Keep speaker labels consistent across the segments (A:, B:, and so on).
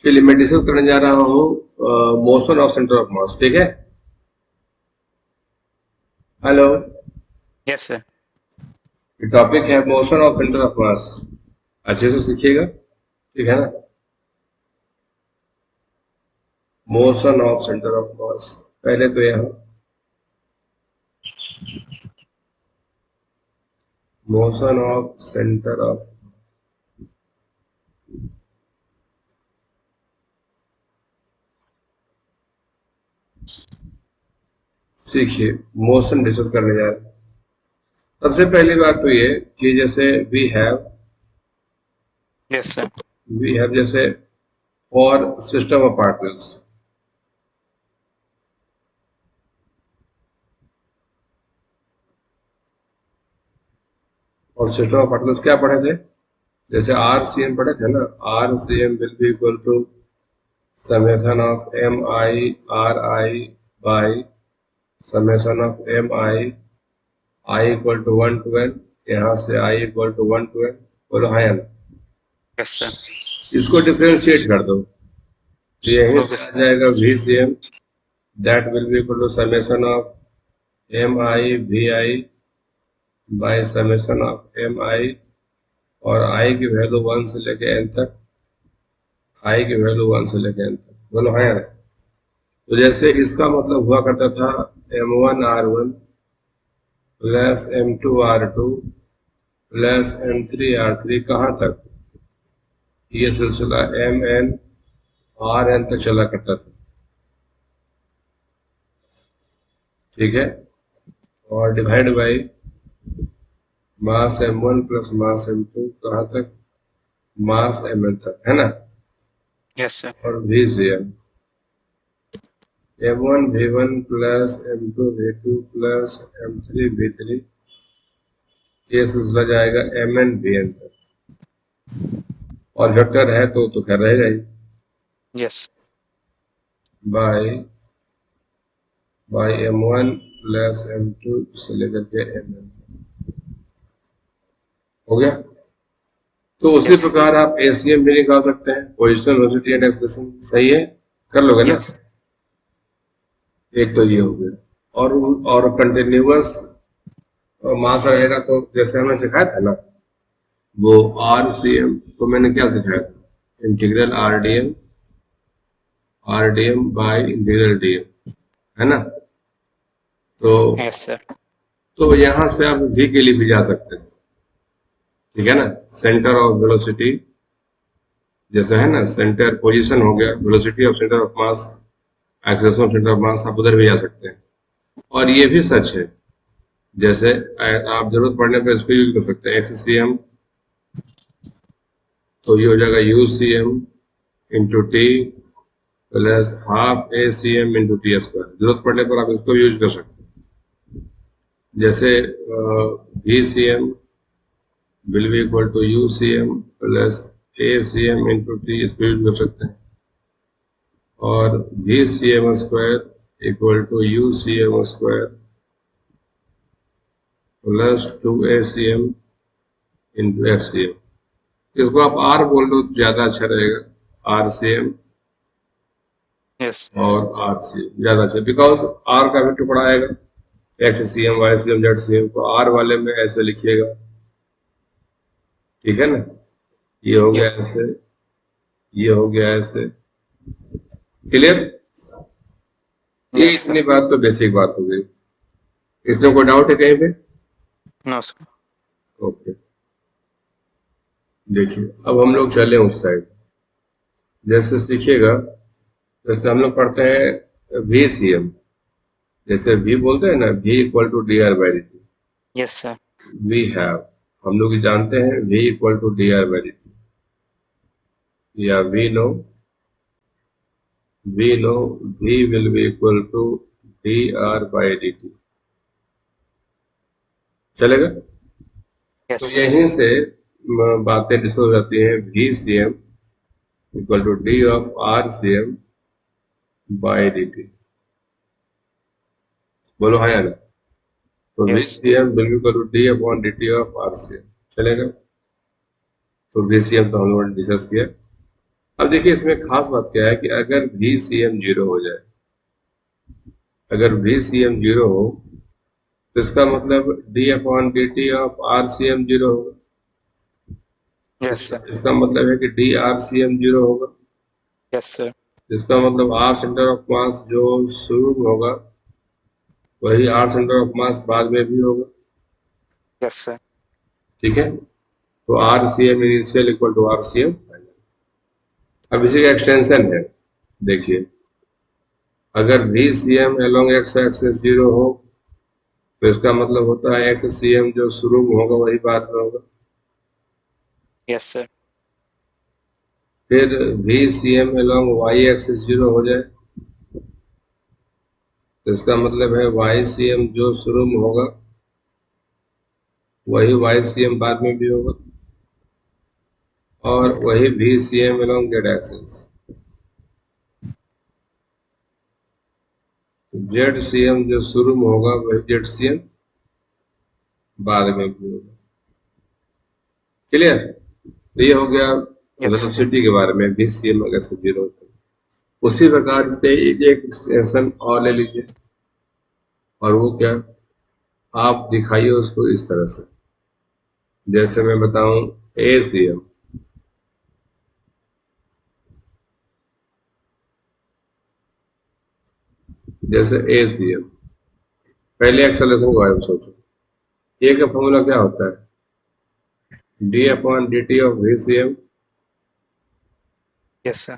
A: चलिए मैं डिस्कस करने जा रहा हूँ मोशन ऑफ सेंटर ऑफ मास। ठीक है, हेलो।
B: Yes sir.
A: टॉपिक है मोशन ऑफ सेंटर ऑफ मास। अच्छे से सीखिएगा, ठीक है ना। मोशन ऑफ सेंटर ऑफ मास, पहले तो यहाँ मोशन ऑफ सेंटर ऑफ, सीखिए मोशन डिस्कस करने जा रहे हैं। सबसे पहली बात तो ये कि जैसे
B: यस सर।
A: वी हैव जैसे फॉर सिस्टम ऑफ पार्टिकल्स, और सिस्टम ऑफ पार्टिकल्स क्या पढ़े थे? जैसे आर सी एम पढ़े थे ना। R C M will be equal to summation of mi by summation of I equal to 1 to n, यहाँ से I equal to 1 to n। बोलो हाँ या ना।
B: Yes sir.
A: इसको डिफरेंशिएट कर दो तो यहीं से
B: ओके
A: आ
B: सर।
A: जाएगा VCM, that will be equal to summation of mi vi by summation of mi, और I की वैल्यू 1 से लेके n तक, I की वैल्यू 1 से लेके n तक। बोलो हाँ या ना। तो जैसे इसका मतलब हुआ करता था M1R1 plus M2R2 plus M3R3, कहाँ तक? ये सिलसिला MnRn तक चला करता था, ठीक है। और divide by mass M1 plus mass M2, कहाँ तक? मास Mn तक, है ना।
B: Yes sir.
A: और VCM M1 V1 plus M2 V2 plus M3 V3, ये सिलसिला जाएगा Mn Vn तक। और वेक्टर है तो खैर रहेगा ही।
B: Yes.
A: Bye M1 plus M2 से लेकर के Mn हो गया। तो उसी
B: यस।
A: प्रकार आप ACM भी निकाल सकते हैं, पोजिशनल वेलोसिटी एंड एक्सेलरेशन। सही है, कर लोगे ना।
B: यस।
A: एक तो ये हो गया। और कंटिन्यूअस मास रहेगा तो जैसे हमने सिखाया था ना, वो RCM, तो मैंने क्या सिखाया था? Integral RDM by integral DM, है ना। तो
B: यस सर।
A: यहां से आप V के लिए भी जा सकते हैं, ठीक है ना। सेंटर ऑफ वेलोसिटी जैसा है ना, सेंटर पोजीशन हो गया, velocity of centre of mass, acceleration of centre of मास, आप उधर भी जा सकते हैं। और ये भी सच है, जैसे आप जरूरत पड़ने पर इसको यूज कर सकते हैं XCM, तो ये हो जाएगा UCM into T plus half ACM into T square. जरूरत पड़ने पर आप इसको यूज कर सकते हैं। जैसे VCM will be equal to UCM plus ACM into T, इसको यूज कर सकते हैं। और VCM square equal to UCM square plus 2ACM into FCM। इसको आप R बोल दो ज्यादा अच्छा रहेगा, RCM
B: यस।
A: और RCM ज्यादा अच्छा, बिकॉज R का भी टुकड़ा आएगा, XCM YCM ZCM को R वाले में ऐसे लिखिएगा, ठीक है ना। ये हो गया
B: यस।
A: ऐसे, ये हो गया ऐसे, क्लियर। ये
B: यस
A: इतनी
B: सर।
A: बात तो बेसिक बात हो गई। इसमें कोई डाउट है कहीं पे?
B: No sir.
A: ओके, देखिए अब हम लोग चले उस साइड। जैसे सीखिएगा, जैसे हम लोग पढ़ते हैं VCM, जैसे V बोलते हैं ना, V equal to D R by D T.
B: Yes sir.
A: We have, हम लोग जानते हैं V equal to D R by D T, या we know V will be equal to D R by D T. चलेगा। तो
B: yes sir.
A: यहीं से बातें डिस्कस हो जाती हैं। VCM equal to D of RCM by D T. बोलो हाँ या ना। तो
B: yes.
A: VCM will be equal to D upon D T of RCM। चलेगा। तो VCM तो हम लोगों ने डिस्कस किया। अब देखिए इसमें खास बात क्या है कि अगर भी सी एम जीरो हो जाए, अगर भी सी एम जीरो हो तो इसका मतलब D upon D T of R C M zero होगा।
B: यस
A: इसका
B: सर।
A: इसका मतलब है कि D R C M zero होगा।
B: Yes sir.
A: इसका मतलब आर सेंटर ऑफ मास जो शुरू में होगा वही आर सेंटर ऑफ मास बाद में भी होगा।
B: Yes sir.
A: ठीक है, तो R C M initial equal to R C M final. अब इसी का एक्सटेंशन है, देखिए अगर भी C M along X axis zero हो तो इसका मतलब होता है एक्स सी एम जो शुरू में होगा वही बाद में होगा।
B: Yes sir.
A: फिर भी C M along Y axis zero हो जाए तो इसका मतलब है वाई सी एम जो शुरू में होगा वही वाई सी एम बाद में भी होगा, और वही भी C M along Z axis. Z C M जो शुरू में होगा वही जेड सी एम बाद में भी होगा। क्लियर? तो ये हो गया
B: यस सर।
A: वेलोसिटी के बारे में, भी सी एम अगर से जीरो होता है। उसी प्रकार से एक एक्सटेंशन और ले लीजिए, और वो क्या, आप दिखाइए उसको इस तरह से, जैसे मैं बताऊं ए सी एम, जैसे ए सी एम, पहले एक्सेलरेशन के बारे में सोचो। ए का फॉर्मूला क्या होता है, D upon D T of V C M.
B: Yes sir.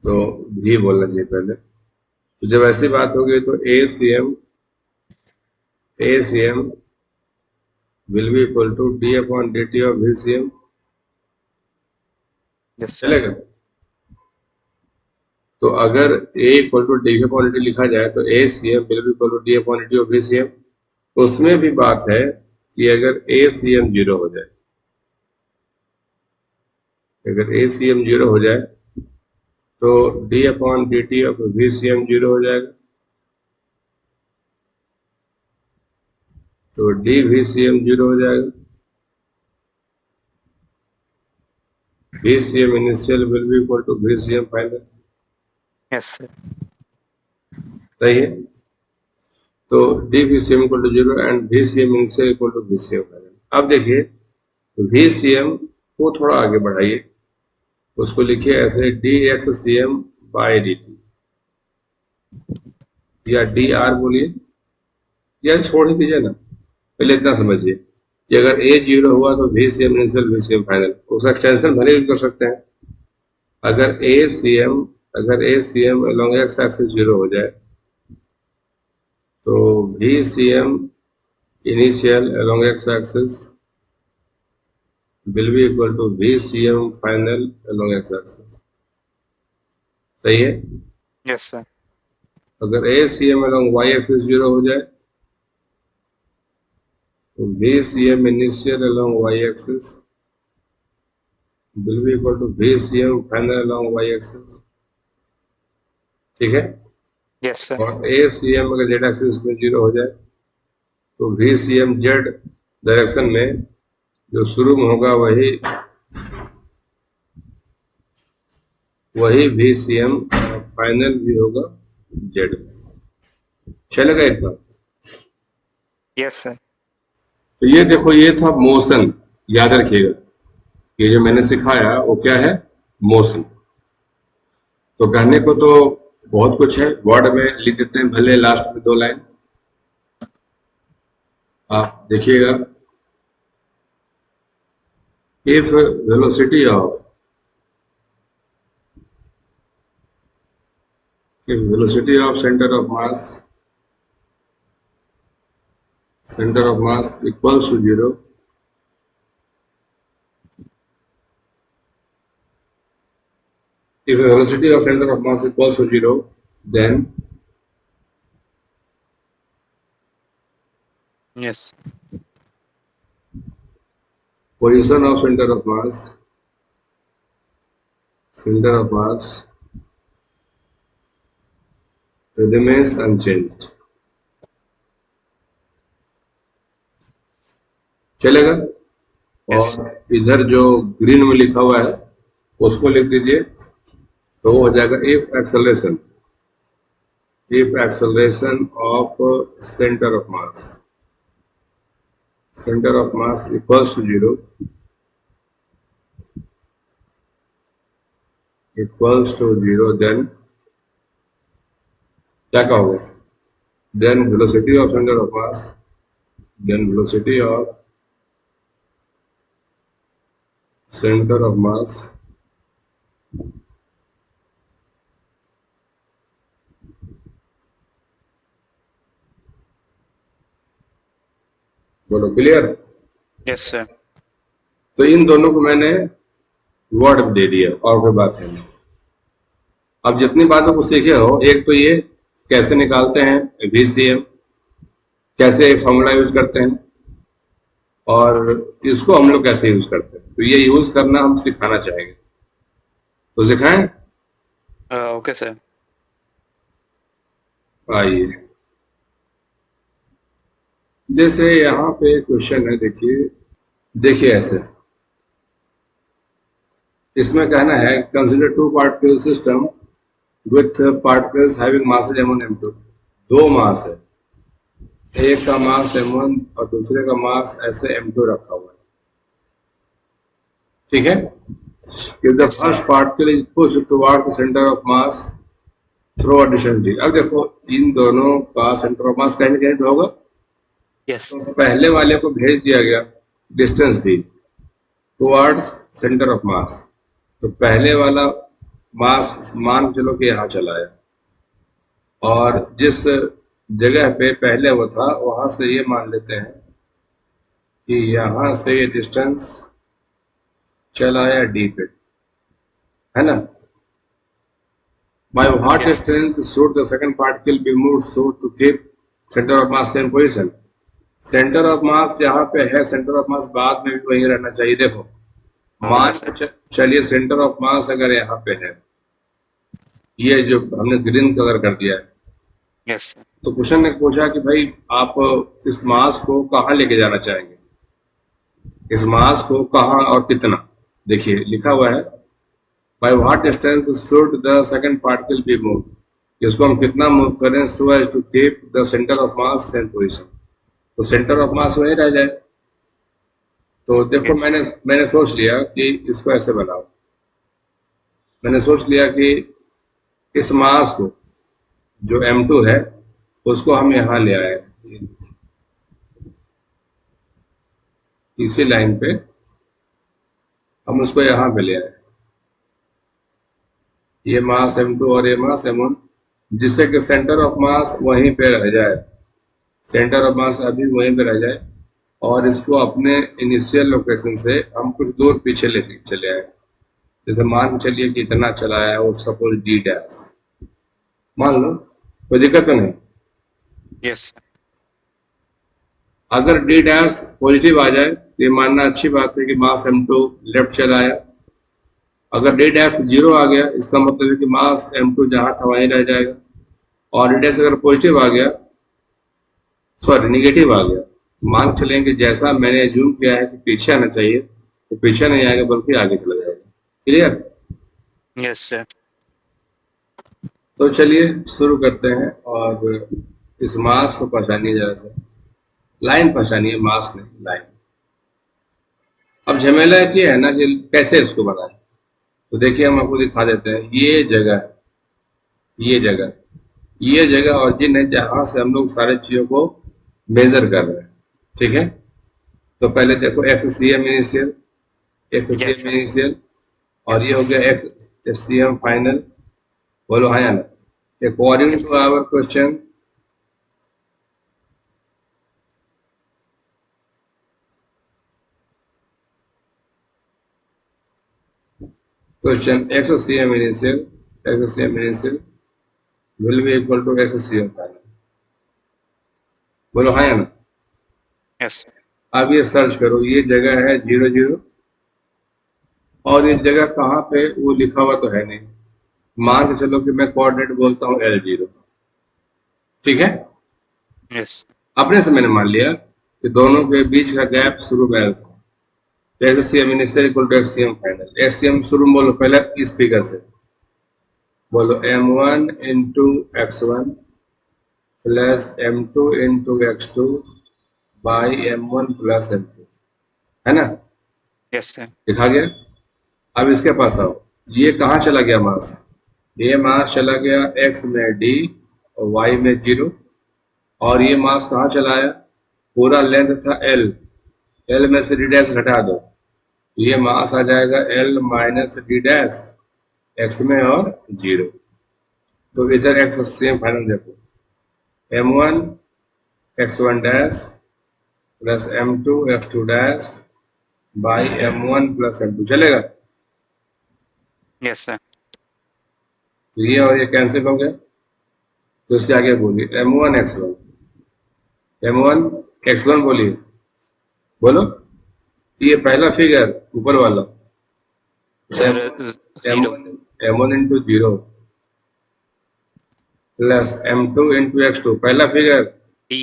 A: तो भी बोलना चाहिए पहले। तो जब ऐसी बात होगी तो A C M will be equal to D upon D T of V C M.
B: Yes sir.
A: चलेगा? तो अगर A equal to D upon D लिखा जाए तो A C M will be equal to D upon D of V C M. उसमें भी बात है कि अगर ए सी एम जीरो हो जाए, अगर ए सी एम जीरो हो जाए तो D upon D T of V C M zero हो जाएगा। तो D V C M zero हो जाएगा। V C M initial will be equal to V C M final.
B: Yes sir.
A: सही है? तो D V C M equal to zero and V C M initial equal to V C M final. अब देखिए we C M को थोड़ा आगे बढ़ाइए, उसको लिखिए ऐसे D X C M by D T, या डी आर बोलिए, या छोड़ ही दीजिए ना, पहले इतना समझिए कि अगर ए जीरो हुआ तो V C M initial V C M final, उसका एक्सटेंशन भले भी कर सकते हैं। अगर ए सी एम, अगर A C M along X axis zero हो जाए तो V C M initial along X axis will be equal to V C M final along X axis. सही है?
B: Yes sir.
A: अगर A C M along Y axis zero हो जाए तो V C M initial along Y axis will be equal to V C M final along Y axis. ठीक है?
B: Yes sir.
A: और ए C M अगर Z axis में zero हो जाए तो V C M Z direction में जो शुरू में होगा वही वही वी सी एम फाइनल भी होगा जेड में। चलेगा इतना?
B: Yes sir.
A: तो ये देखो, ये था मोशन, याद रखिएगा ये जो मैंने सिखाया वो क्या है, मोशन। तो कहने को तो बहुत कुछ है, वर्ड में लिख देते हैं भले लास्ट में 2 लाइन, आप देखिएगा। If velocity of if velocity of center of mass equals to 0, if the velocity of center of mass equals to 0, then
B: yes.
A: position of center of mass remains unchanged। चलेगा?
B: Yes.
A: और इधर जो green में लिखा हुआ है उसको लिख दीजिए, तो वो हो जाएगा if acceleration of centre of mass equals to 0 then क्या कहोगे, then velocity of centre of mass बोलो क्लियर।
B: Yes, sir.
A: तो इन दोनों को मैंने वर्ड दे दिया और कोई बात है नहीं। अब जितनी बातों को सीखे हो, एक तो ये कैसे निकालते हैं VCM, कैसे फॉर्मूला यूज करते हैं, और इसको हम लोग कैसे यूज करते हैं, तो ये यूज करना हम सिखाना चाहेंगे, तो सिखाएं।
B: Okay, sir.
A: आइए, जैसे यहाँ पे क्वेश्चन है, देखिए ऐसे, इसमें कहना है consider two particle system with particles having mass m1 m2। दो मास है, एक का मास m1 और दूसरे का मास ऐसे m2 रखा हुआ है, ठीक है। If the
B: Yes, sir.
A: first particle is pushed toward the center of mass through a distance d। अब देखो इन दोनों का सेंटर ऑफ मास कहीं ना कहीं तो होगा,
B: Yes.
A: तो पहले वाले को भेज दिया गया distance d towards centre of मास, तो पहले वाला मास मान चलो कि यहाँ चला है, और जिस जगह पे पहले वो था वहां से ये मान लेते हैं कि यहाँ से ये डिस्टेंस चला आया d पे, है ना। By what
B: Yes.
A: distance should the second particle be moved so to keep center of mass same position? Centre of मास जहाँ पे है, सेंटर ऑफ मास बाद में भी वहीं रहना चाहिए। देखो मान
B: sir.
A: के चलिए सेंटर ऑफ मास अगर यहाँ पे है, ये जो हमने ग्रीन कलर कर दिया है,
B: Yes, sir.
A: तो क्वेश्चन ने पूछा कि भाई आप इस मास को कहाँ लेके जाना चाहेंगे, इस मास को कहाँ और कितना। देखिए लिखा हुआ है by what distance should the second particle be moved, इसको हम कितना मूव करें so as to keep the center of mass same position, तो सेंटर ऑफ मास वहीं रह जाए। तो देखो
B: Yes.
A: मैंने सोच लिया कि इसको ऐसे बनाओ, मैंने सोच लिया कि इस मास को जो m2 है उसको हम यहाँ ले आए, इसी लाइन पे हम उसको यहाँ पे ले आए, ये मास m2 और ये मास m1, जिससे कि सेंटर ऑफ मास वहीं पे रह जाए, सेंटर ऑफ मास अभी वहीं पे रह जाए, और इसको अपने इनिशियल लोकेशन से हम कुछ दूर पीछे ले चले आए। जैसे मान के चलिए कि इतना चला है, और सपोज d डैश मान लो, कोई दिक्कत तो नहीं।
B: Yes, sir.
A: अगर d डैश पॉजिटिव आ जाए तो ये मानना अच्छी बात है कि मास m2 लेफ्ट चला आया। अगर d डैश 0 आ गया, इसका मतलब है कि मास m2 जहां था वहीं रह जाएगा, और d डैश अगर पॉजिटिव आ गया, सॉरी निगेटिव आ गया, मान चलेंगे जैसा मैंने एज्यूम किया है कि पीछे आना चाहिए, तो पीछे नहीं आएगा बल्कि आगे चला जाएगा। क्लियर।
B: Yes, sir.
A: तो चलिए शुरू करते हैं, और इस मास को पहचानिए जरा सा, लाइन पहचानिए, मास नहीं लाइन। अब झमेला कि है ना कि कैसे इसको बनाएं, तो देखिए हम आपको दिखा देते हैं। ये जगह ऑरिजिन है जहां से हम लोग सारे चीजों को मेजर कर रहे हैं, ठीक है। तो पहले देखो FCM इनिशियल,
B: Yes, sir.
A: और ये हो गया FCM फाइनल। बोलो हाँ या ना। According to our question, FCM initial will be equal to FCM final। बोलो हाँ या ना।
B: Yes, sir.
A: अब ये सर्च करो, ये जगह है 0 0, और ये जगह कहाँ पे वो लिखा हुआ तो है नहीं। मान के चलो कि मैं कोऑर्डिनेट बोलता हूँ L0, ठीक है।
B: Yes.
A: अपने से मैंने मान लिया कि दोनों के बीच का गैप शुरू में L था, तो एक्ससीएम initial equal to X C M final. एक्ससीएम शुरू में बोलो पहले इस फिगर से बोलो m1 into x1 plus m2 into x2 by m1 plus m2, है ना?
B: Yes sir.
A: लिखा गया। अब इसके पास आओ, ये कहाँ चला गया मास? ये मास चला गया x में d और y में 0, और ये मास कहाँ चला आया? पूरा लेंथ था l, l में से d डैश घटा दो, ये मास आ जाएगा l minus d dash x में और 0। तो इधर x सेम फाइनल देखो, m1 x1 dash plus m2 x2 dash by m1 plus m2 चलेगा।
B: Yes sir.
A: तो ये और ये कैंसिल हो गया, तो इसके आगे बोलिए m1 x1, m1 x1 बोलिए, बोलो। ये पहला फिगर ऊपर वाला
B: sir 0
A: m1 into 0 plus m2 into x2, पहला फिगर
B: D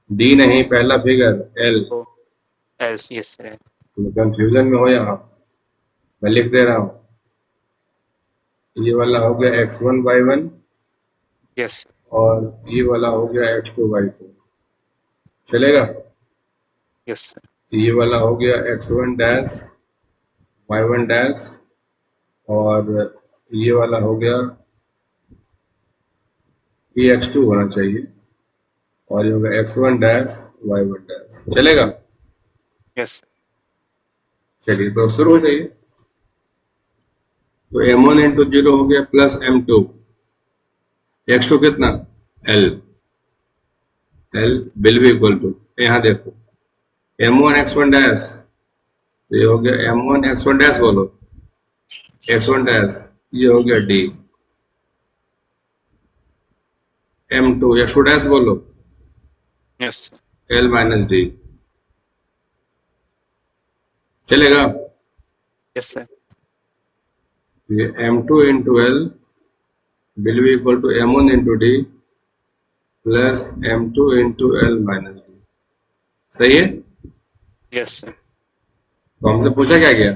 A: d नहीं, पहला figure l।
B: O L yes sir.
A: Confusion में हो यहाँ, मैं लिख दे रहा हूँ। ये वाला हो गया x1 y1
B: यस
A: और ये वाला हो गया x2 y2, चलेगा?
B: Yes sir.
A: ये वाला हो गया x1 डैश y1 डैश और ये वाला हो गया, ये x2 होना चाहिए और ये होगा x1 डैश y1 डैश, चलेगा?
B: यस
A: चलिए तो शुरू हो जाइए। तो m1 इंटू 0 हो गया प्लस m2, x2 कितना l, l will be equal to, यहाँ देखो m1 x1 डैश, ये हो गया m1 x1 डैश, बोलो x1 डैश, ये हो गया d, m2 x2 डैश बोलो
B: यस
A: l माइनस d, चलेगा?
B: Yes sir.
A: ये m2 into l will be equal to m1 into d plus m2 into l minus d, सही है?
B: Yes sir.
A: तो हमसे पूछा क्या गया?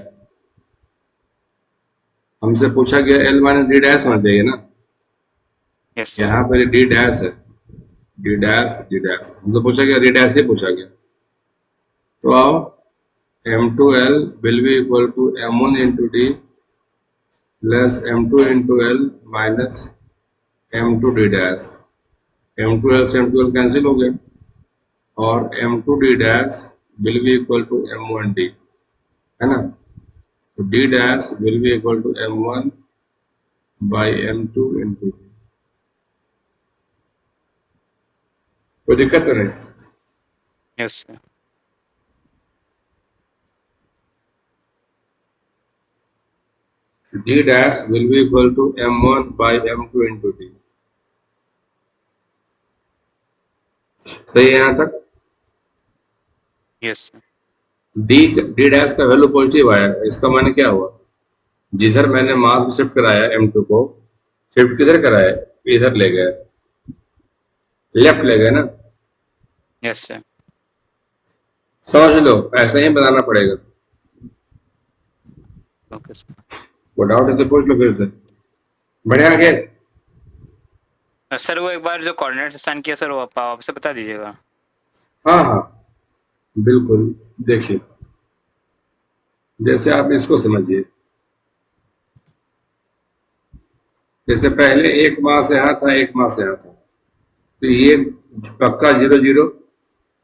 A: हमसे पूछा गया l माइनस d डैश होना चाहिए ना,
B: यस
A: यहाँ पर d डैश है, d डैश d डैश, हमसे पूछा गया d डैश ही पूछा गया। तो आओ m2l will be equal to m1 into d plus m2 into l minus m2 d dash, m2l से m2l कैंसिल हो गया और m2 d dash will be equal to m1 d, है ना? तो d dash will be equal to m1 by m2 into d, कोई दिक्कत तो नहीं?
B: Yes sir.
A: d dash will be equal to m1 by m2 into d, सही है यहाँ तक?
B: Yes sir.
A: d डैश का वैल्यू पॉजिटिव आया, इसका माने क्या हुआ? जिधर मैंने मास को शिफ्ट कराया m2 को, शिफ्ट किधर कराया? इधर ले गए, लेफ्ट ले गए ना?
B: Yes sir.
A: समझ लो, ऐसे ही बनाना पड़ेगा।
B: Okay sir.
A: वो डाउट है तो पूछ लो फिर से, बढ़िया आगे।
B: सर वो एक बार जो कोऑर्डिनेट असाइन किया सर वो आप वापस बता दीजिएगा।
A: हाँ हाँ बिल्कुल, देखिए जैसे आप इसको समझिए, जैसे पहले एक मास यहाँ था, एक मास यहाँ था, तो ये पक्का 0 0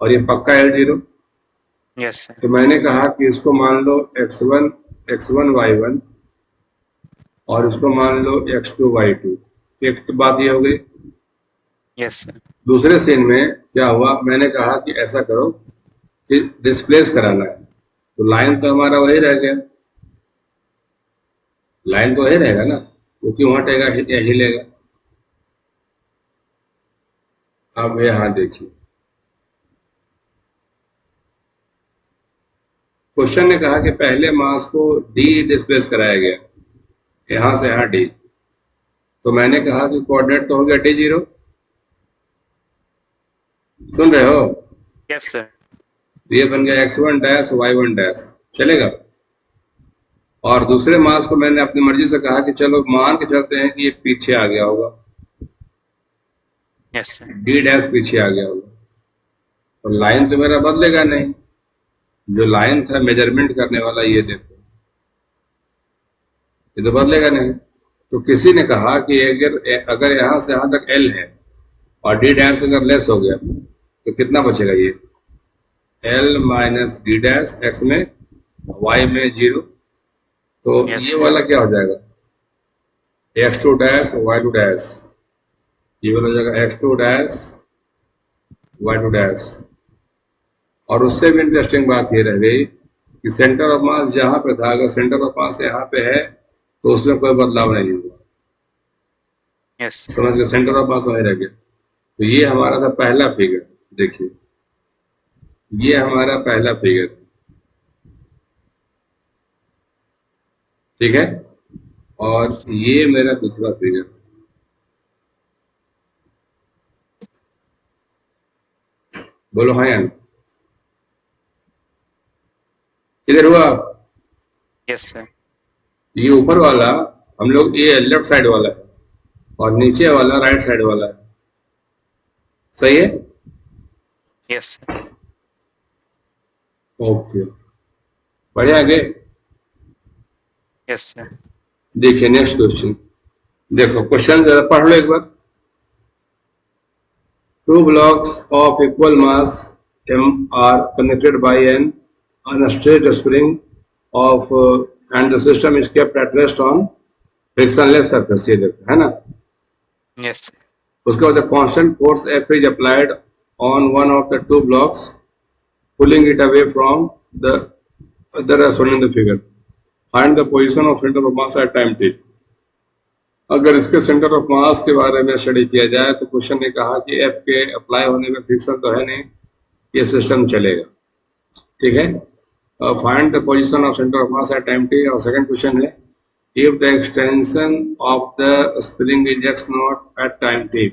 A: और ये पक्का L0।
B: Yes sir.
A: तो मैंने कहा कि इसको मान लो x1 y1 और इसको मान लो x2 y2, एक तो बात ये हो गई।
B: Yes sir.
A: दूसरे सीन में क्या हुआ, मैंने कहा कि ऐसा करो कि डिस्प्लेस कराना है, तो लाइन तो हमारा वही रह गया, लाइन तो वही रहेगा ना, वो क्यों हटेगा, हिलेगा। अब यहाँ देखिए, क्वेश्चन ने कहा कि पहले मास को d डिस्प्लेस कराया गया, यहां से यहाँ d, तो मैंने कहा कि कोऑर्डिनेट तो हो गया d0, सुन रहे हो?
B: Yes sir.
A: ये बन गया x1 डैश y1 डैश, चलेगा। और दूसरे मास को मैंने अपनी मर्जी से कहा कि चलो मान के चलते हैं कि ये पीछे आ गया होगा,
B: यस सर।
A: डी डैश पीछे आ गया होगा, तो लाइन तो मेरा बदलेगा नहीं। जो लाइन था मेजरमेंट करने वाला, ये देखो, ये तो बदलेगा नहीं। तो किसी ने कहा कि अगर यहां से यहां तक एल है और डी डैश अगर लेस हो गया तो कितना बचेगा? ये L minus D dash, X में, वाई में 0। तो
B: यस
A: ये वाला क्या हो जाएगा? X two dash Y two dash, ये वाला हो जाएगा X two dash Y two dash. और उससे भी इंटरेस्टिंग बात ये रह गई कि सेंटर ऑफ मास जहां पे था, अगर सेंटर ऑफ मास यहाँ पे है तो उसमें कोई बदलाव नहीं हुआ।
B: यस
A: समझ गए? सेंटर ऑफ मास वहीं रह गया। तो ये हमारा था पहला फिगर। देखिए, ये हमारा पहला फिगर, ठीक है। और ये मेरा दूसरा फिगर। बोलो हाँ या नहीं? किधर हुआ?
B: Yes sir.
A: ये ऊपर वाला हम लोग, ये लेफ्ट साइड वाला है और नीचे वाला राइट साइड वाला है। सही है?
B: Yes sir.
A: ओके, बढ़िया। आगे
B: यस सर।
A: देखिए नेक्स्ट क्वेश्चन। देखो क्वेश्चन जरा पढ़ लो एक बार। Two blocks of equal mass M are connected by an unstretched spring of and the system is kept at rest on frictionless surface। ये देखो, है ना?
B: Yes sir.
A: उसके बाद constant force F is applied on one of the two blocks, pulling it away from the other as shown in the figure. Find the position of center of mass at time t। अगर इसके centre of मास के बारे में study किया जाए तो question ने कहा कि एफ के अप्लाई होने में फ्रिक्शन तो है नहीं, ये सिस्टम चलेगा, ठीक है। Find the position of centre of mass at time T. और सेकंड क्वेश्चन है, if the extension of the spring is x not at time T.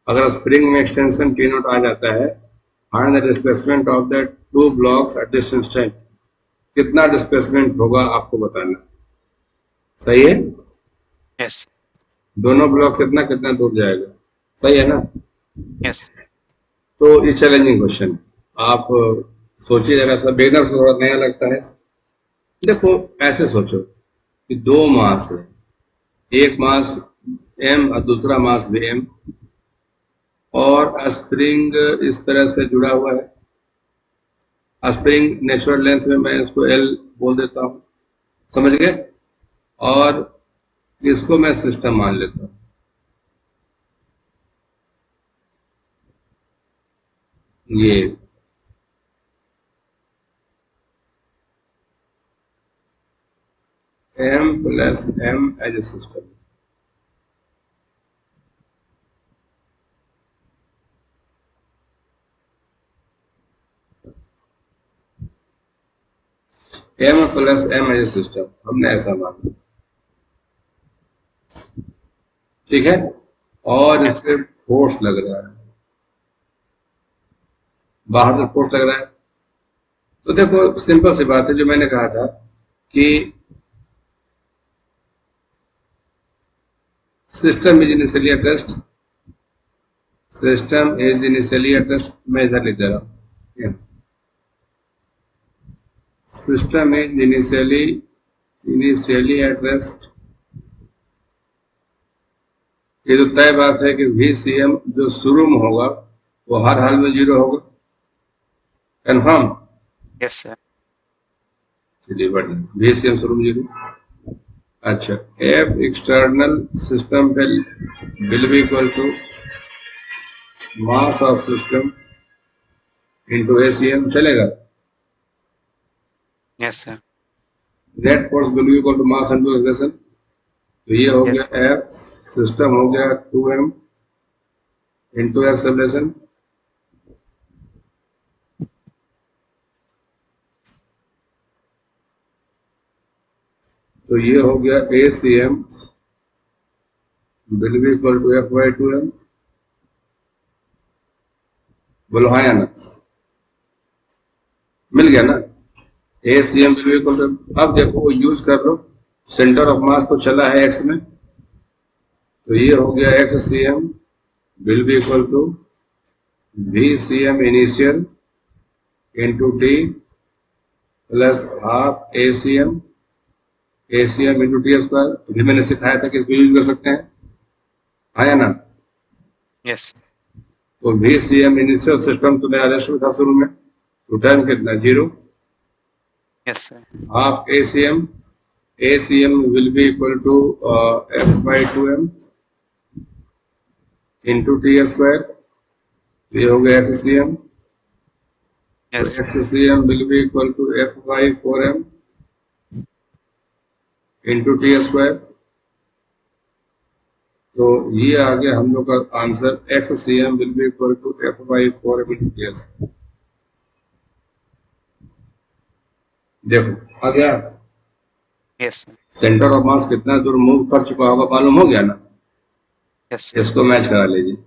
A: अगर स्प्रिंग में एक्सटेंशन टी नॉट आ जाता है, find the displacement of the two blocks at this instant. कितना displacement होगा आपको बताना। सही है?
B: यस।
A: दोनों ब्लॉक कितना कितना दूर जाएगा? सही है ना?
B: यस।
A: तो ये चैलेंजिंग क्वेश्चन है। आप सोचिए जरा सा, बिगिनर्स को थोड़ा नया लगता है। देखो ऐसे सोचो कि दो मास है, एक मास m और दूसरा मास भी m, और स्प्रिंग इस तरह से जुड़ा हुआ है। स्प्रिंग नेचुरल लेंथ में मैं इसको l बोल देता हूँ, समझ गए? और इसको मैं सिस्टम मान लेता हूँ। ये m plus m as a system. m plus m as a system हमने ऐसा माना, ठीक है। और इस पे फोर्स लग रहा है, बाहर से फोर्स लग रहा है। तो देखो सिंपल सी बात है, जो मैंने कहा था कि system is initially at rest, system is initially at rest. मैं इधर लिख दे रहा हूँ, system is initially at rest. ये तो तय बात है कि VCM जो शुरू में होगा वो हर हाल में 0 होगा। कन्फर्म?
B: Yes sir.
A: चलिए बढ़िया, VCM शुरू में 0। अच्छा, F external system will be equal to mass of system into ACM। चलेगा?
B: Yes sir.
A: Net force will be equal to mass into acceleration. तो ये हो
B: यस।
A: गया F, सिस्टम हो गया 2m इंटू एक्सेलरेशन। तो ये हो गया ACM will be equal to F by 2m। बोलो हाँ या ना? मिल गया ना? A C M will be equal to, अब देखो वो यूज कर लो, सेंटर ऑफ मास तो चला है एक्स में, तो ये हो गया X C M will be equal to V C M initial into T plus half A C M into T square. अभी मैंने सिखाया था कि इसको यूज कर सकते हैं, हाँ या ना।
B: यस
A: तो V C M initial system तो मेरा आदर्श में था शुरू में, तो टाइम कितना, 0,
B: yes sir
A: half A C M will be equal to F by 2m into T square, ये हो गया एक्स सी एम, तो
B: yes
A: X C M will be equal to F by 4m into T square. तो ये आ गया हम लोग का answer, X C M will be equal to F by 4m into T square. देखो आ गया,
B: यस
A: सेंटर ऑफ मास कितना दूर मूव कर चुका होगा मालूम हो गया ना।
B: यस
A: इसको मैच करा लीजिए,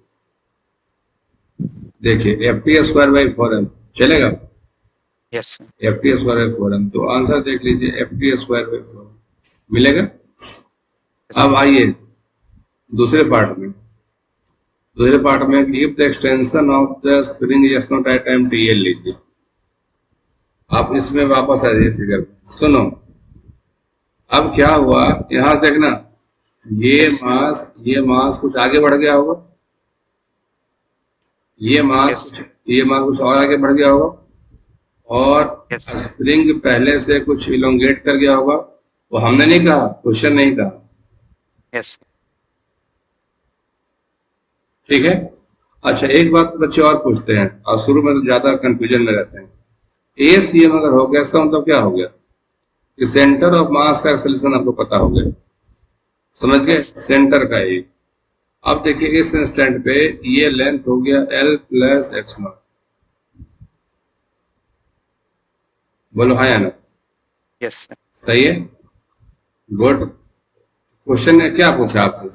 A: देखिए F T square by 4m चलेगा,
B: yes
A: F T square by 4m, तो आंसर देख लीजिए एफ टी स्क्वायर बाई 4 मिलेगा। अब आइए दूसरे पार्ट में, if the extension of the spring is not at time T L लीजिए। आप इसमें वापस आ जाइए फिगर, सुनो अब क्या हुआ, यहां से देखना, ये मास कुछ आगे बढ़ गया होगा, ये मास कुछ और आगे बढ़ गया होगा, और
B: यस
A: स्प्रिंग पहले से कुछ इलोंगेट कर गया होगा, वो हमने नहीं कहा, क्वेश्चन नहीं कहा,
B: यस
A: ठीक है। अच्छा एक बात बच्चे और पूछते हैं, और शुरू में तो ज्यादा कंफ्यूजन में रहते हैं, ए सी एम अगर हो गया इसका मतलब क्या हो गया कि सेंटर ऑफ मास का सोल्यूशन आपको पता हो गया, समझ गए, सेंटर का ही। अब देखिए इस इंस्टेंट पे ये लेंथ हो गया एल प्लस एक्स नॉट, बोलो हाँ या ना,
B: यस
A: सही है, गुड। क्वेश्चन ने क्या पूछा आपसे,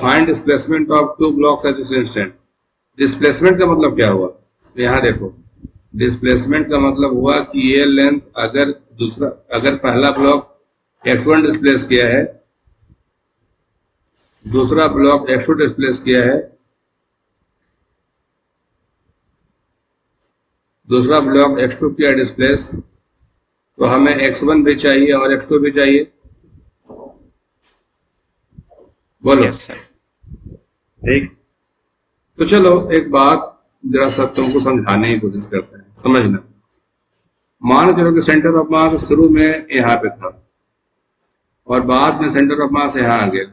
A: find displacement of two blocks at this instant. Displacement का मतलब क्या हुआ, यहाँ देखो, डिस्प्लेसमेंट का मतलब हुआ कि ये लेंथ अगर पहला ब्लॉक x1 डिस्प्लेस किया है, दूसरा ब्लॉक x2 डिस्प्लेस किया है, दूसरा ब्लॉक x2 किया डिस्प्लेस, तो हमें x1 भी चाहिए और x2 भी चाहिए, बोलो
B: यस सर
A: ठीक। तो चलो एक बात जरा सा तुमको समझाने की कोशिश करते हैं, समझना। मान के चलो कि सेंटर ऑफ मास शुरू में यहाँ पे था और बाद में सेंटर ऑफ मास यहाँ आ गया,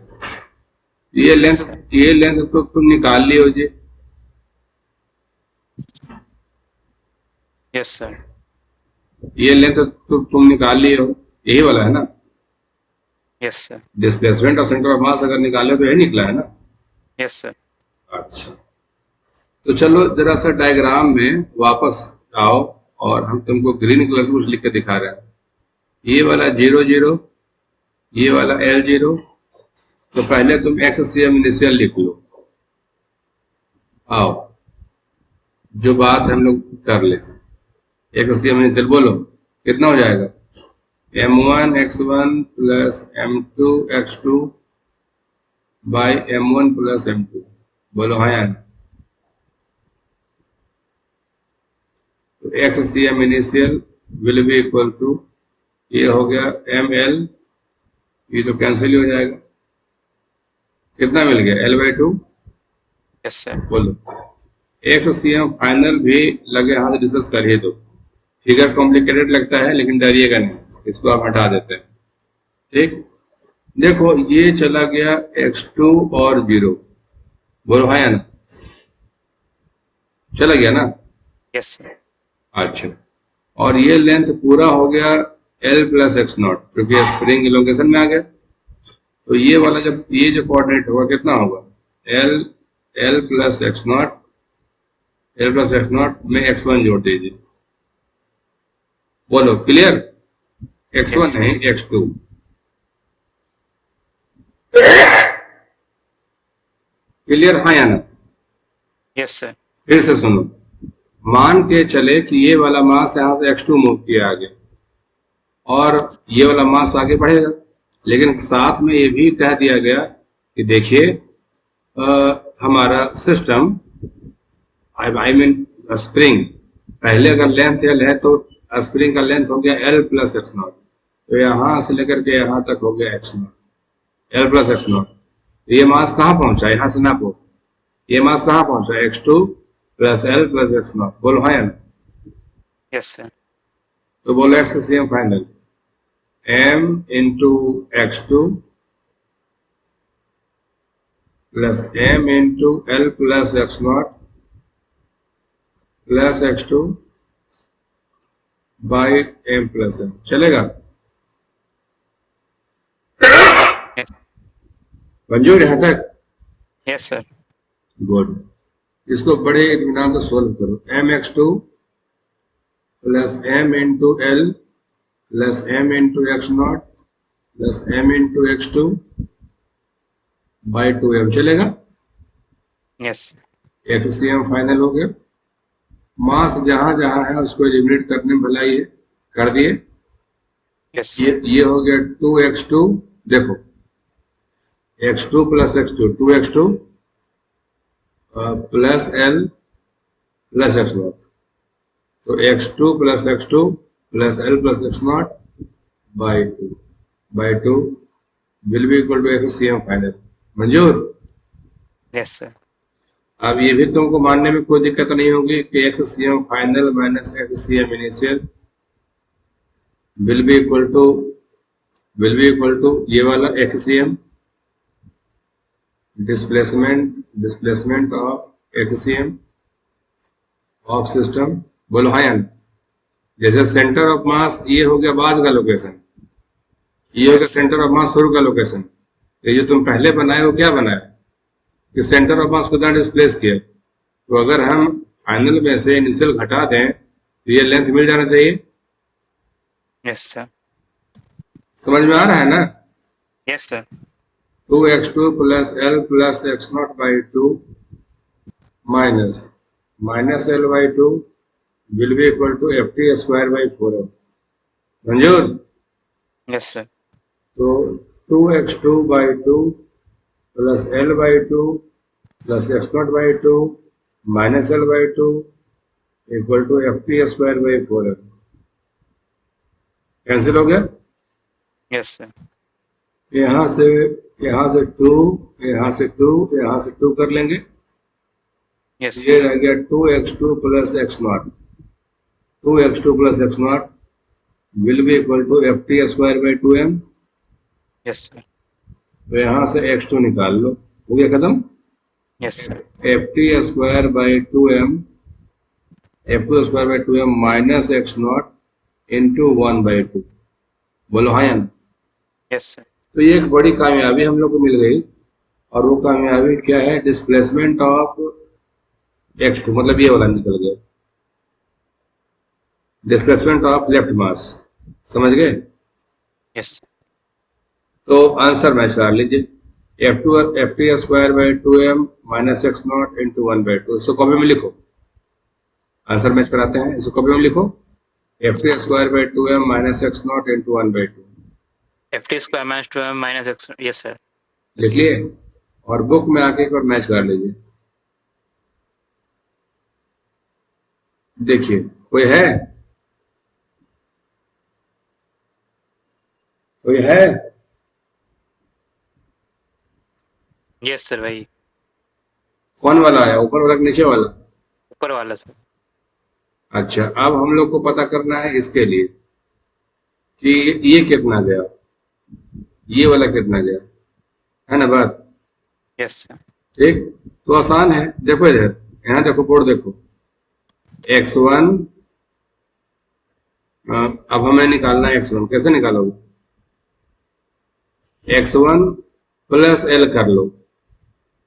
A: ये लेंथ तो तुम निकाल लियो जी,
B: यस सर
A: ये लेंथ तो तुम निकाल लिए हो, यही वाला है ना,
B: यस सर
A: डिस्प्लेसमेंट और सेंटर ऑफ मास अगर निकाले तो यही निकला है ना।
B: यस सर
A: अच्छा तो चलो जरा सा डायग्राम में वापस आओ, और हम तुमको ग्रीन कलर से कुछ लिख के दिखा रहे हैं, ये वाला 0 0, ये वाला L0, तो पहले तुम एक्स सी एम इनिशियल लिख लो, आओ जो बात हम लोग कर ले, एक्स सी एम इनिशियल बोलो कितना हो जाएगा, m1 x1 plus m2 x2 by m1 plus m2, बोलो हाँ यार। तो X C M initial will be equal to, ये हो गया एम एल, ये तो कैंसिल ही हो जाएगा, कितना मिल गया L/2,
B: यस सर
A: बोलो एक्स सी एम फाइनल भी लगे हाथ डिस्कस कर ही दो, फिगर कॉम्प्लिकेटेड लगता है लेकिन डरिएगा नहीं, इसको आप हटा देते हैं, ठीक। देखो ये चला गया x2 और 0, बोलो हाँ या ना, चला गया ना,
B: यस सर
A: अच्छा, और ये लेंथ पूरा हो गया L प्लस एक्स नॉट, क्योंकि स्प्रिंग इलोंगेशन में आ गया, तो ये वाला जब ये जो कोऑर्डिनेट होगा कितना होगा, L plus X not, L plus X not में x1 जोड़ दीजिए, बोलो क्लियर, x1 नहीं x2, क्लियर हाँ या ना।
B: यस सर
A: फिर से सुनो, मान के चले कि ये वाला मास यहाँ से x2 मूव किया आगे और ये वाला मास आगे बढ़ेगा, लेकिन साथ में ये भी कह दिया गया कि देखिए हमारा सिस्टम आई मीन स्प्रिंग, पहले अगर लेंथ L है तो स्प्रिंग का लेंथ हो गया L प्लस एक्स नॉट, तो यहाँ से लेकर के यहाँ तक हो गया x not, L plus X not. ये मास कहाँ पहुंचा, यहाँ से नापो, ये मास कहाँ पहुंचा, x2 plus L plus X naught. बोलो हाँ या ना?
B: Yes sir.
A: तो बोलो X C M final m into x2 plus m into L plus X naught plus x2 by m plus m। चलेगा? मंजूर यहाँ तक?
B: Yes sir.
A: गुड। इसको बड़े इत्मीनान से सोल्व करो। mx2 plus m into L plus m into X naught plus m into x2 by 2m। चलेगा?
B: यस।
A: एक्ससीएम फाइनल हो गया। मास जहां जहां है उसको एलिमिनेट करने में भलाई है, कर दिए।
B: यस।
A: ये हो गया 2x2, देखो x2 plus x2 2x2 plus L plus X naught, तो x2 plus x2 plus L plus X naught by 2 will be equal to X C M final. मंजूर?
B: Yes sir.
A: अब ये भी तुमको मानने में कोई दिक्कत नहीं होगी कि X C M final minus X C M initial will be equal to ये वाला X C M displacement of X C M of system. बोलो हाँ या ना? जैसे सेंटर ऑफ मास ये हो गया बाद का लोकेशन, ये हो गया सेंटर ऑफ मास शुरू का लोकेशन। ये जो तुम पहले बनाए हो क्या बनाया कि सेंटर ऑफ मास को कितना डिस्प्लेस किया, तो अगर हम फाइनल में से इनिशियल घटा दें तो ये लेंथ मिल जाना चाहिए।
B: Yes sir.
A: समझ में आ रहा है ना?
B: Yes sir.
A: 2x2 plus L plus X naught by 2 minus L by 2 will be equal to ft square by 4m। मंजूर?
B: Yes sir.
A: तो 2x2 by 2 plus L by 2 plus X naught by 2 minus L by 2 equal to ft square by 4m। Cancel हो गया?
B: Yes sir.
A: यहाँ से 2, यहाँ से 2, यहाँ से 2 कर लेंगे।
B: यस।
A: ये रह गया 2x2 plus X naught, 2x2 plus X naught will be equal to ft square by 2m।
B: Yes sir.
A: तो यहाँ से x2 निकाल लो, हो गया खत्म।
B: Yes sir.
A: ft square by 2m, f2 square by 2m minus X naught into 1 by 2। बोलो हाँ या ना?
B: Yes sir.
A: तो ये एक बड़ी कामयाबी हम लोग को मिल गई, और वो कामयाबी क्या है, डिस्प्लेसमेंट ऑफ x2, मतलब ये वाला निकल गया, डिस्प्लेसमेंट ऑफ लेफ्ट मास। समझ गए?
B: यस।
A: तो आंसर मैच करा लीजिए, ft square by 2m minus X naught into 1 by 2। इसको कॉपी में लिखो, आंसर मैच कराते हैं। इसको कॉपी में लिखो, ft square by 2m minus X naught into 1 by 2।
B: ft square minus 2m minus x। Yes sir.
A: लिख लिए? और बुक में आके एक बार मैच कर लीजिए। देखिए कोई है? कोई है?
B: यस सर भाई।
A: कौन वाला है, ऊपर वाला कि नीचे वाला?
B: ऊपर वाला सर।
A: अच्छा, अब हम लोग को पता करना है इसके लिए कि ये कितना गया, ये वाला कितना गया, है ना बात?
B: Yes sir.
A: ठीक, तो आसान है। देखो इधर, यहाँ देखो, बोर्ड देखो, x1, अब हमें निकालना है x1। कैसे निकालोगे? x1 प्लस L कर लो,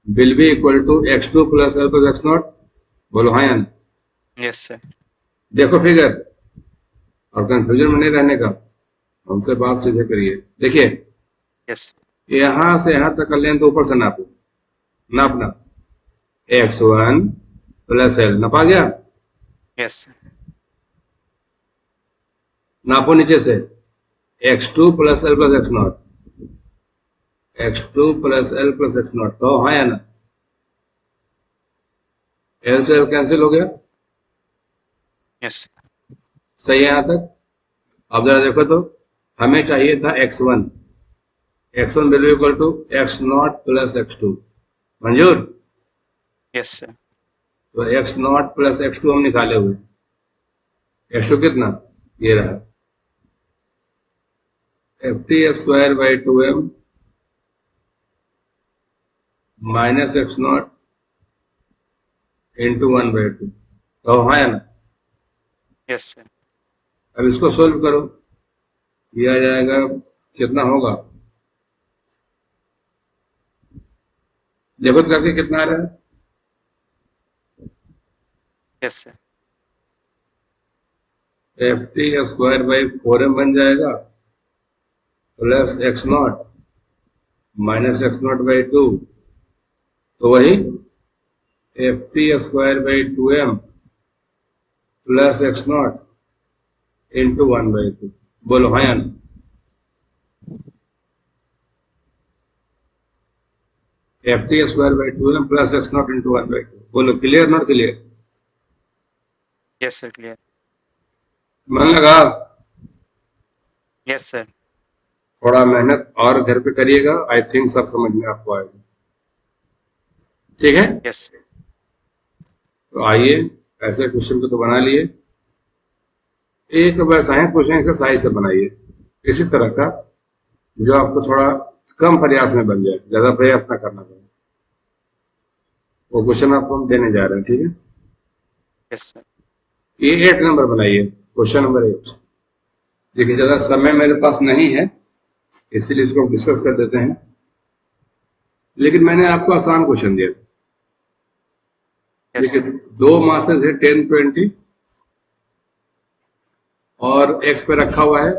A: will be equal to x2 plus L plus X naught. बोलो हाँ या ना?
B: Yes sir.
A: देखो फिगर, और कंफ्यूजन में नहीं रहने का, हमसे बात सीधे करिए। देखिए
B: यस।
A: यहां से यहां तक का लेंथ ऊपर से नापो, नापना x1 प्लस L, नपा गया?
B: यस
A: नापो नीचे से x2 plus L plus X not, x2 plus L plus X naught, तो हाँ या ना? एल से एल कैंसिल हो गया,
B: यस
A: सही है यहां तक? अब जरा देखो तो, हमें चाहिए था x1, x1 value equal to X naught plus x2, मंजूर?
B: यस सर
A: तो एक्स नॉट प्लस x2 हम निकाले हुए, x2 कितना, ये रहा, F T square by 2m minus X naught into 1/2, तो हाँ या ना?
B: यस सर
A: अब इसको सोल्व करो, ये आ जाएगा, कितना होगा, देखो तो करके कितना आ रहा है,
B: yes sir
A: F T square by 4m बन जाएगा plus X not minus X naught by 2, तो वही F T square by 2m plus X naught into 1/2, बोलो हाँ या ना? F T square by 2m plus X naught into 1/2, बोलो clear not clear?
B: Yes sir clear
A: मन लगा?
B: Yes sir
A: थोड़ा मेहनत और घर पे करिएगा, आई थिंक सब समझ में आपको आएगा, ठीक है?
B: यस
A: तो आइए, ऐसे क्वेश्चन को तो बना लिए, एक वैसा है क्वेश्चन एक्सरसाइज से बनाइए इसी तरह का, जो आपको थोड़ा कम प्रयास में बन जाए, ज्यादा प्रयास ना करना पड़े, वो क्वेश्चन आपको हम देने जा रहे हैं, ठीक है?
B: यस सर
A: ये 8 नंबर बनाइए, क्वेश्चन नंबर 8। देखिए ज्यादा समय मेरे पास नहीं है, इसीलिए इसको डिस्कस कर देते हैं, लेकिन मैंने आपको आसान क्वेश्चन दिया।
B: यस
A: देखिए दो मासेस है 10, 20 और एक्स पे रखा हुआ है,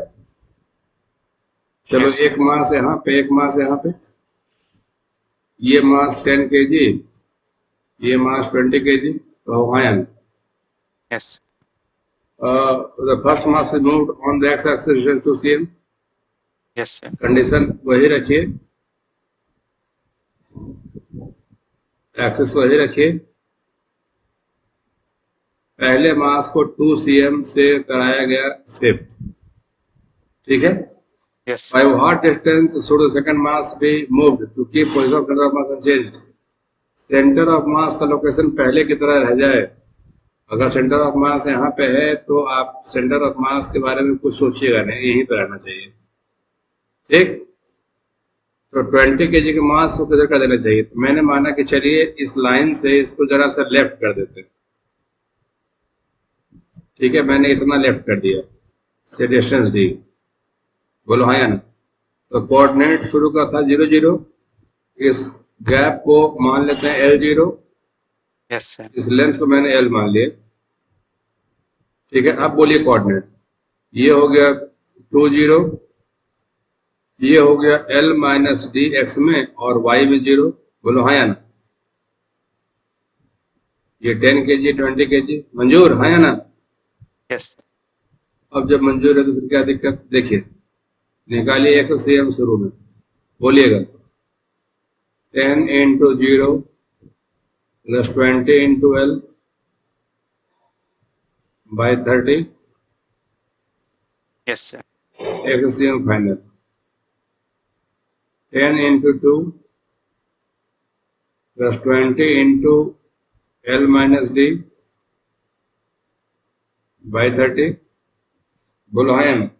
A: चलो
B: Yes.
A: एक मास यहाँ पे, एक मास यहाँ पे, ये मास 10 kg, ये मास 20 kg, तो हाँ या नहीं?
B: Yes.
A: The first mass is moved on the x-axis to cm,
B: Yes, sir.
A: Condition वही रखिए, एक्सिस वही रखिए, पहले मास को 2 cm से कराया गया शिफ्ट, ठीक है?
B: Yes.
A: By what distance should the second mass be moved to keep position of center of mass unchanged? Centre of मास का लोकेशन पहले की तरह रह जाए, अगर सेंटर ऑफ मास यहाँ पे है तो आप सेंटर ऑफ मास के बारे में कुछ सोचिएगा नहीं, यहीं पे रहना चाहिए, ठीक? तो 20 kg के मास को किधर कर देना चाहिए, तो मैंने माना कि चलिए इस लाइन से इसको जरा सा लेफ्ट कर देते हैं, ठीक है? मैंने इतना लेफ्ट कर दिया, से डिस्टेंस दी, बोलो हाँ या ना? तो कोऑर्डिनेट शुरू का था 0 0, इस गैप को मान लेते हैं L0,
B: Yes, sir.
A: इस लेंथ को मैंने L मान लिया, ठीक है? अब बोलिए कोऑर्डिनेट, ये हो गया 2 0, ये हो गया L माइनस डी एक्स में और Y में 0, बोलो हाँ या ना? ये 10 kg 20 kg, मंजूर हाँ या ना?
B: Yes. Sir.
A: अब जब मंजूर है तो फिर क्या दिक्कत, देखिए निकालिए x cm शुरू में, बोलिएगा 10 into 0 plus 20 into L by 30,
B: Yes, sir.
A: x cm final, 10 into 2 plus 20 into L minus D by 30, बोलो हाँ या ना?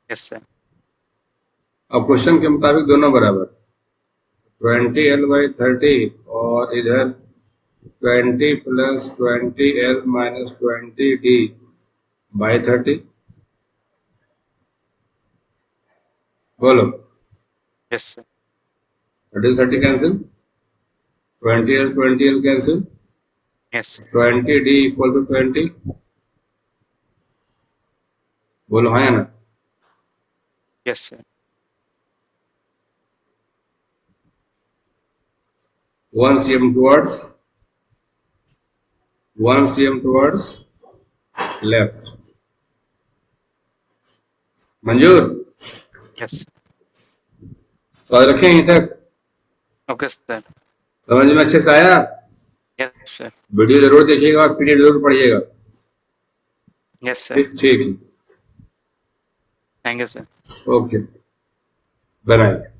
B: Yes, sir.
A: अब क्वेश्चन के मुताबिक दोनों बराबर, 20 L बाई 30 और इधर 20 plus 20 L minus 20 D by 30, बोलो
B: Yes, sir.
A: 30 30 cancel, 20 L cancel,
B: Yes. Sir.
A: 20 D equal to 20, बोलो हाँ या ना?
B: Yes, sir.
A: 1 cm towards 1 cm towards left. मंजूर,
B: यस।
A: तो रखें यहीं तक।
B: Okay sir.
A: समझ में अच्छे से आया?
B: Yes sir.
A: वीडियो जरूर देखिएगा और पीडीएफ जरूर पढ़िएगा।
B: Yes sir.
A: ठीक ठीक।
B: Thank you sir.
A: ओके, बनाइए।